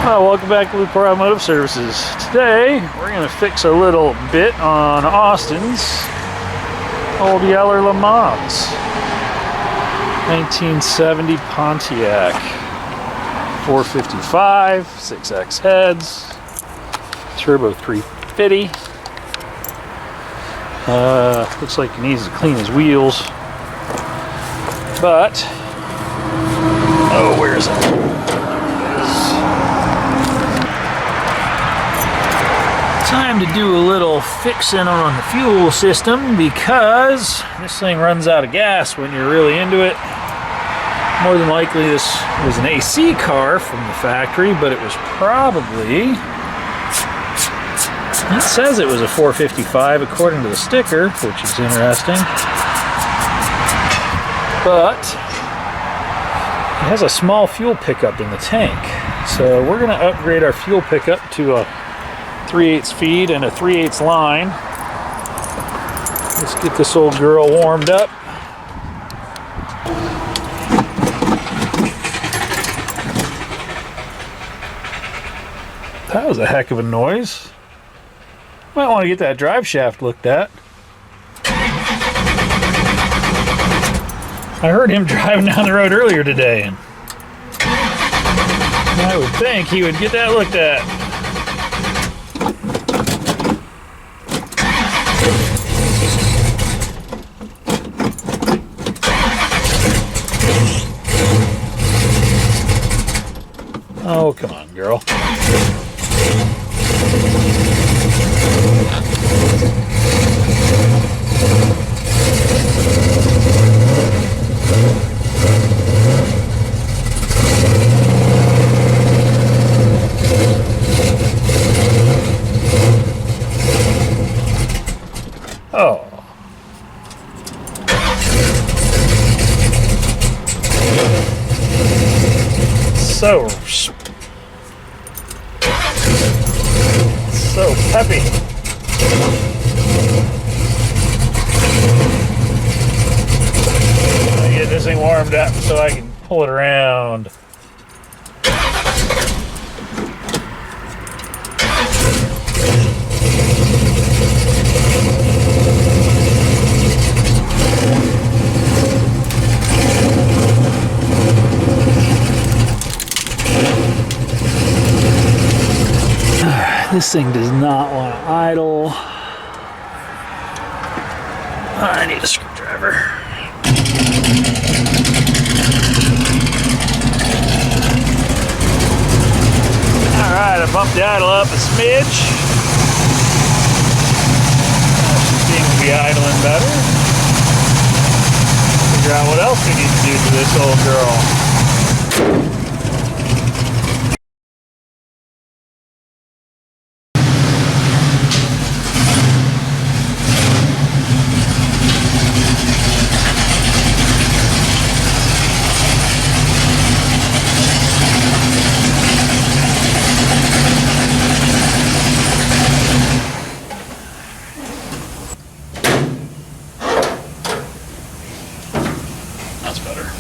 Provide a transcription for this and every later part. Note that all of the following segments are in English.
Welcome back to Lucore Automotive Services. Today we're going to fix a little bit on Austin's old yeller LeMans 1970 Pontiac 455 6X heads, turbo 350. Looks like he needs to clean his wheels, but oh, where is it? Time to do a little fixing on the fuel system because this thing runs out of gas when you're really into it. More than likely this was an AC car from the factory, but it was probably, it says it was a 455 according to the sticker, which is interesting. But it has a small fuel pickup in the tank. So we're going to upgrade our fuel pickup to a 3/8 feed and a 3/8 line. Let's get this old girl warmed up. That was a heck of a noise. Might want to get that drive shaft looked at. I heard him driving down the road earlier today, and I would think he would get that looked at. Oh, come on, girl. Oh. So peppy. I get this thing warmed up so I can pull it around. This thing does not want to idle. I need a screwdriver. Alright, I bumped the idle up a smidge. Seems to be idling better. Figure out what else we need to do to this old girl. That's better.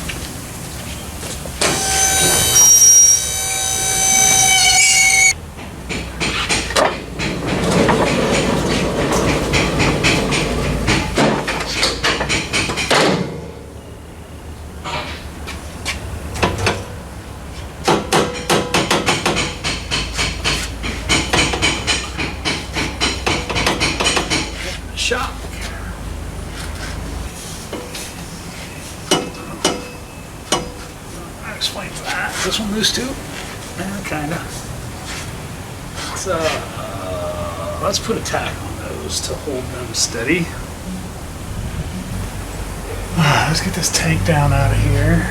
Shop. That explains that. Is this one loose too? Yeah, kinda. So let's put a tack on those to hold them steady. Let's get this tank down out of here.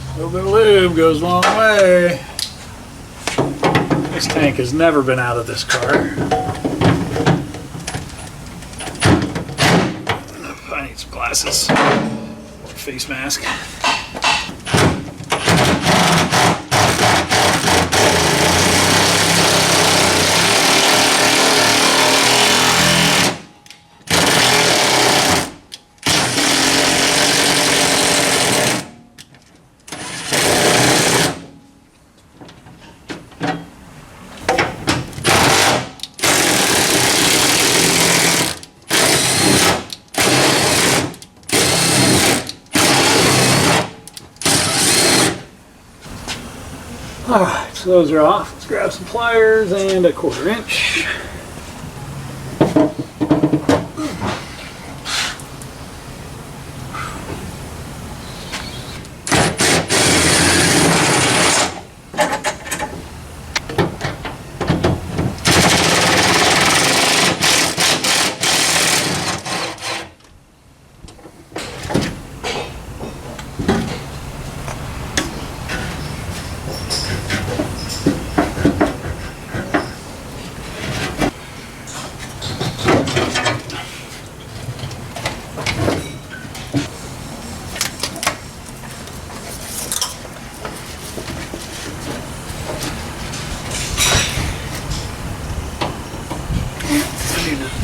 A little bit of lube goes a long way. This tank has never been out of this car. I need some glasses or a face mask. Alright, so those are off. Let's grab some pliers and a 1/4 inch.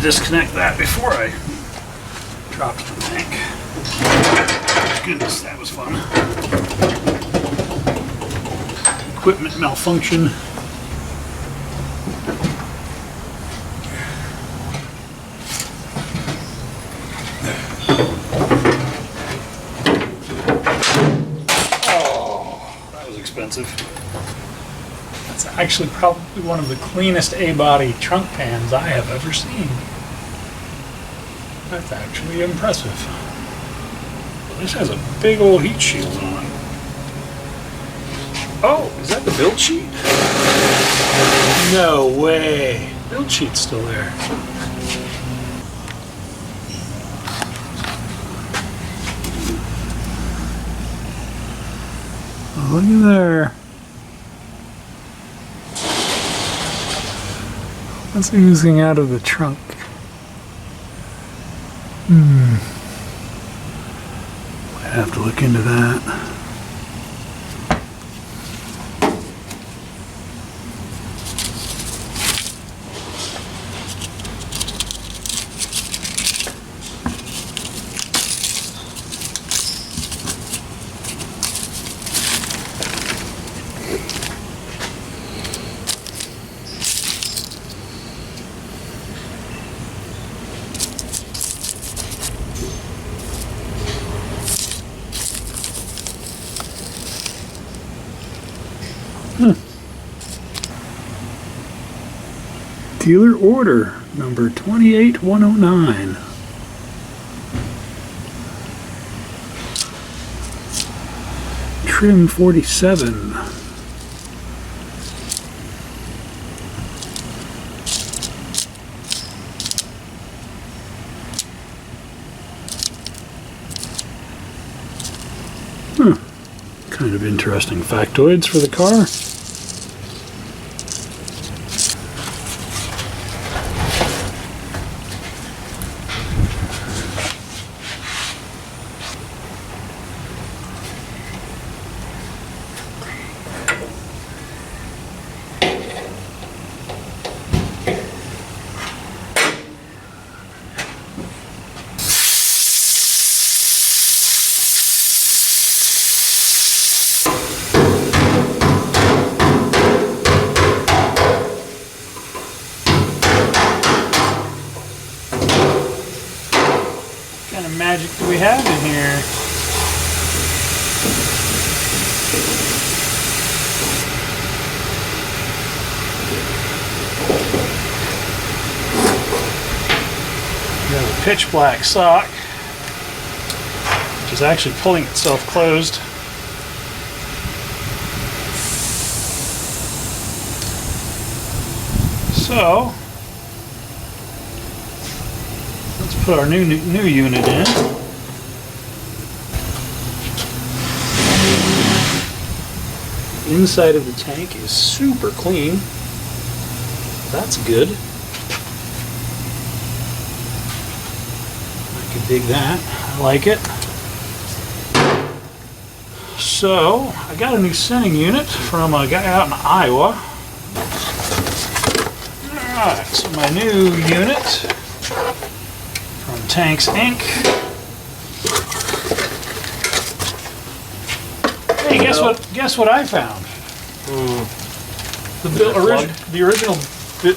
Disconnect that before I dropped the tank. Goodness, that was fun. Equipment malfunction. Oh, that was expensive. That's actually probably one of the cleanest A-body trunk pans I have ever seen. That's actually impressive. This has a big old heat shield on it. Oh, is that the build sheet? No way. Build sheet's still there. Oh, look at there. What's oozing out of the trunk? Might have to look into that. Dealer order number 28109. Trim 47. Kind of interesting factoids for the car. What kind of magic do we have in here? We have a pitch black sock, which is actually pulling itself closed. So let's put our new unit in. The inside of the tank is super clean. That's good. I can dig that. I like it. So I got a new sending unit from a guy out in Iowa. Alright, so my new unit from Tanks Inc. Hey, guess what I found? The original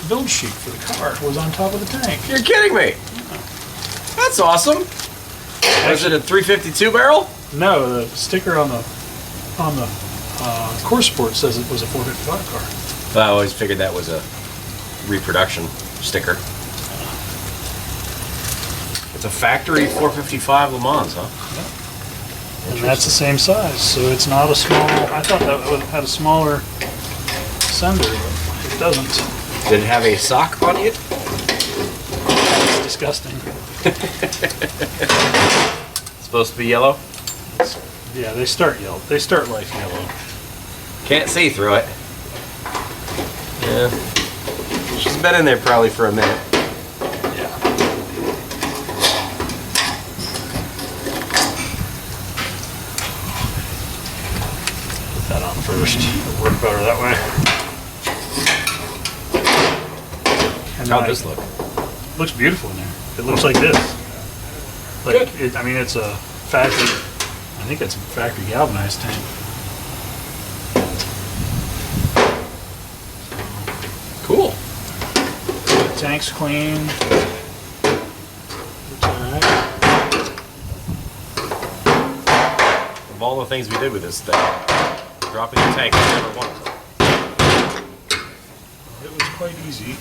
build sheet for the car was on top of the tank. You're kidding me! Yeah. That's awesome! Was it a 352 barrel? No, the sticker on the Course Sport says it was a 455 car. Well, I always figured that was a reproduction sticker. It's a factory 455 Le Mans, huh? Yeah. And that's the same size, so it's not a small. I thought that would have had a smaller sender, but it doesn't. Did it have a sock on it? It's disgusting. It's supposed to be yellow? Yeah, they start yellow. They start life yellow. Can't see through it. Yeah. She's been in there probably for a minute. Yeah. Put that on first. It'll work better that way. And How'd this look? Looks beautiful in there. It looks like this. Like it, I mean, it's a factory. I think it's a factory galvanized tank. Cool. The tank's clean. Looks alright. Of all the things we did with this thing, dropping the tank was never one of them. It was quite easy.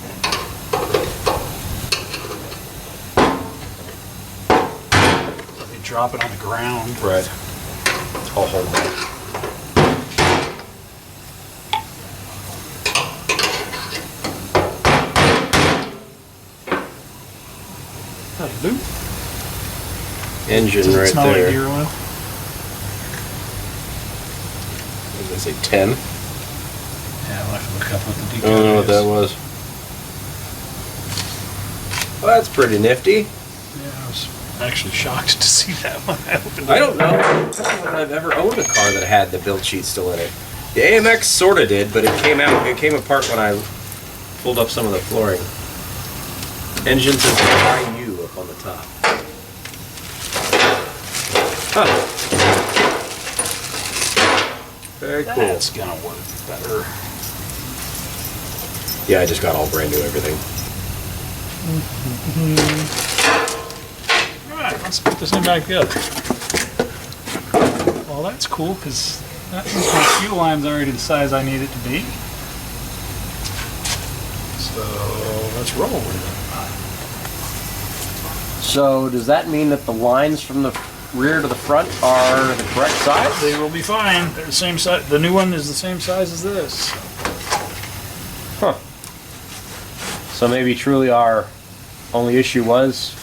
Let me drop it on the ground. Right. I'll hold that. That'll do. Engine Does it right smell there. like gear oil? What did I say, 10? Yeah, I'll have to look up what the I don't know what that was. Well, that's pretty nifty. Yeah, I was actually shocked to see that when I opened it. I don't know. I don't know if I've ever owned a car that had the build sheet still in it. The AMX sorta did, but it came apart when I pulled up some of the flooring. Engine says IU up on the top. Huh. Very cool. That's gonna work better. Yeah, I just got all brand new everything. Alright, let's put this thing back together. Well, that's cool, because that means my fuel line's already the size I need it to be. So, let's roll with it. So does that mean that the lines from the rear to the front are the correct size? They will be fine. They're the same size. The new one is the same size as this. Huh. So maybe truly our only issue was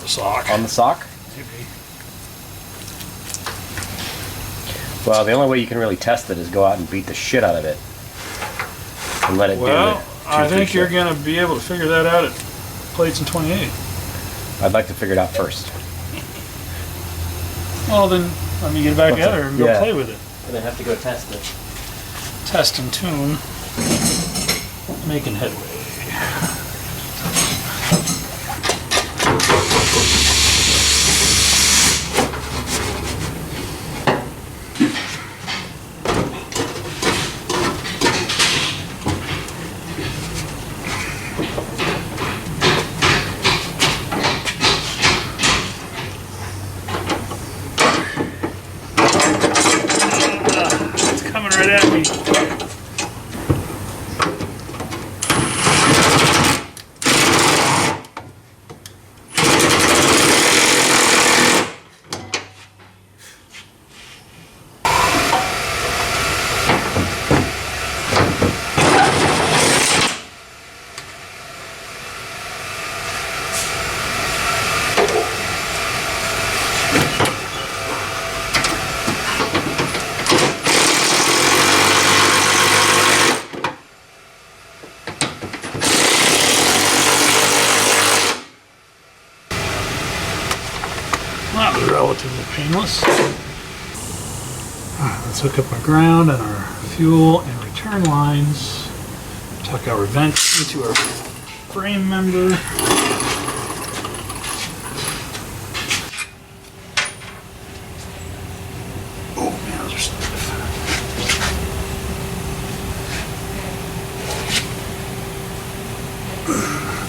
The sock. on the sock? Maybe. Well, the only way you can really test it is go out and beat the shit out of it. And let it Well, do it. I think you're going to be able to figure that out at plates in 28. I'd like to figure it out first. Well, then let me get it back together and go play with it. I'm gonna have to go test it. Test and tune. Making headway. It's coming right at me. That was relatively painless. Let's hook up our ground and our fuel and return lines. Tuck our vents into our frame member. Oh man, those are stiff.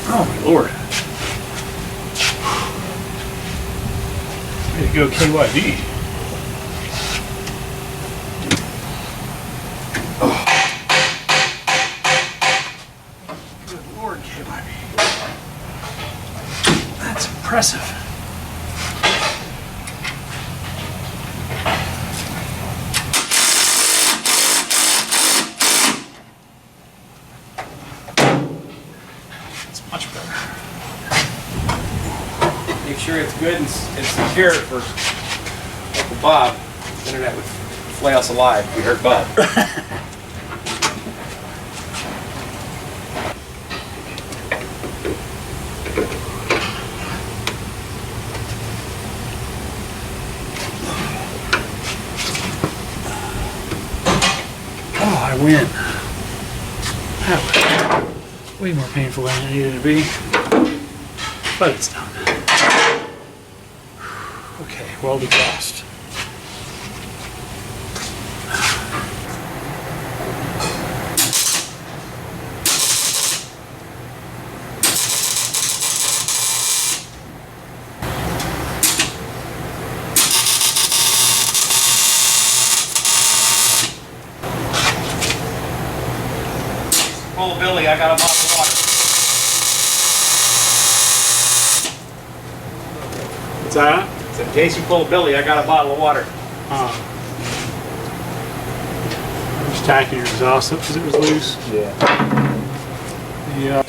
Oh my lord. Way to go, KYD. impressive. It's much better. Make sure it's good and secure for Uncle Bob. The internet would flay us alive if we hurt Bob. Oh, I win. That was way more painful than it needed to be. But it's done. Okay, well decrossed. Oh, Billy, I got a bottle of water. What's that? It's a case you full of Billy, I got a bottle of water. Just tacking your exhaust up because it was loose. Yeah. Yeah.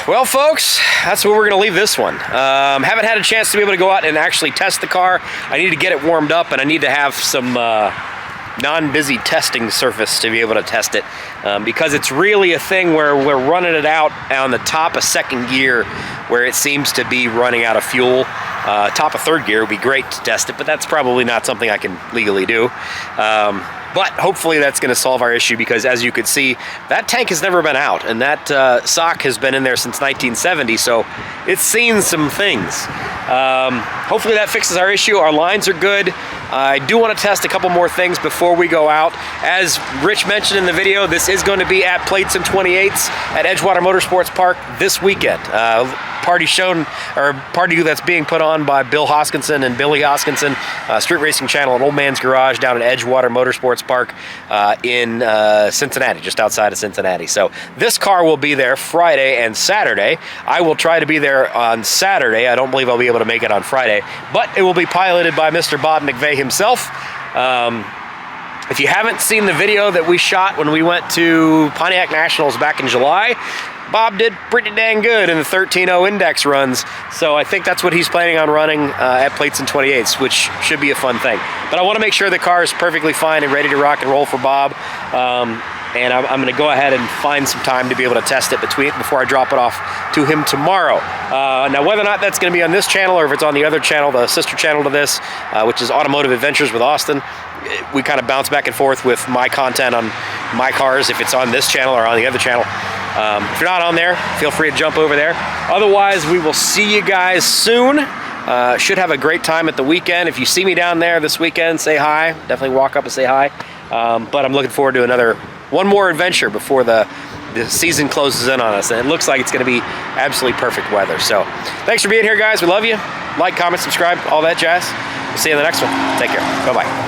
Well, folks, that's where we're going to leave this one. Haven't had a chance to be able to go out and actually test the car. I need to get it warmed up, and I need to have some non-busy testing surface to be able to test it, because it's really a thing where we're running it out on the top of second gear where it seems to be running out of fuel. Top of third gear would be great to test it, but that's probably not something I can legally do. But hopefully that's going to solve our issue, because as you could see, that tank has never been out, and that sock has been in there since 1970, so it's seen some things. Hopefully that fixes our issue. Our lines are good. I do want to test a couple more things before we go out. As Rich mentioned in the video, this is going to be at Plates and 28s at Edgewater Motorsports Park this weekend. Party that's being put on by Bill Hoskinson and Billy Hoskinson, street racing channel at Old Man's Garage down at Edgewater Motorsports Park in Cincinnati, just outside of Cincinnati. So this car will be there Friday and Saturday. I will try to be there on Saturday. I don't believe I'll be able to make it on Friday, but it will be piloted by Mr. Bob McVeigh himself. If you haven't seen the video that we shot when we went to Pontiac Nationals back in July, Bob did pretty dang good in the 13.0 index runs, so I think that's what he's planning on running at Plates and 28s, which should be a fun thing. But I want to make sure the car is perfectly fine and ready to rock and roll for Bob, and I'm going to go ahead and find some time to be able to test it before I drop it off to him tomorrow. Now, whether or not that's going to be on this channel or if it's on the other channel, the sister channel to this, which is Automotive Adventures with Austin, we kind of bounce back and forth with my content on my cars, if it's on this channel or on the other channel. If you're not on there, feel free to jump over there. Otherwise, we will see you guys soon. Should have a great time at the weekend. If you see me down there this weekend, say hi. Definitely walk up and say hi. But I'm looking forward to one more adventure before the season closes in on us. And it looks like it's going to be absolutely perfect weather. So thanks for being here, guys. We love you. Like, comment, subscribe, all that jazz. We'll see you in the next one. Take care. Bye-bye.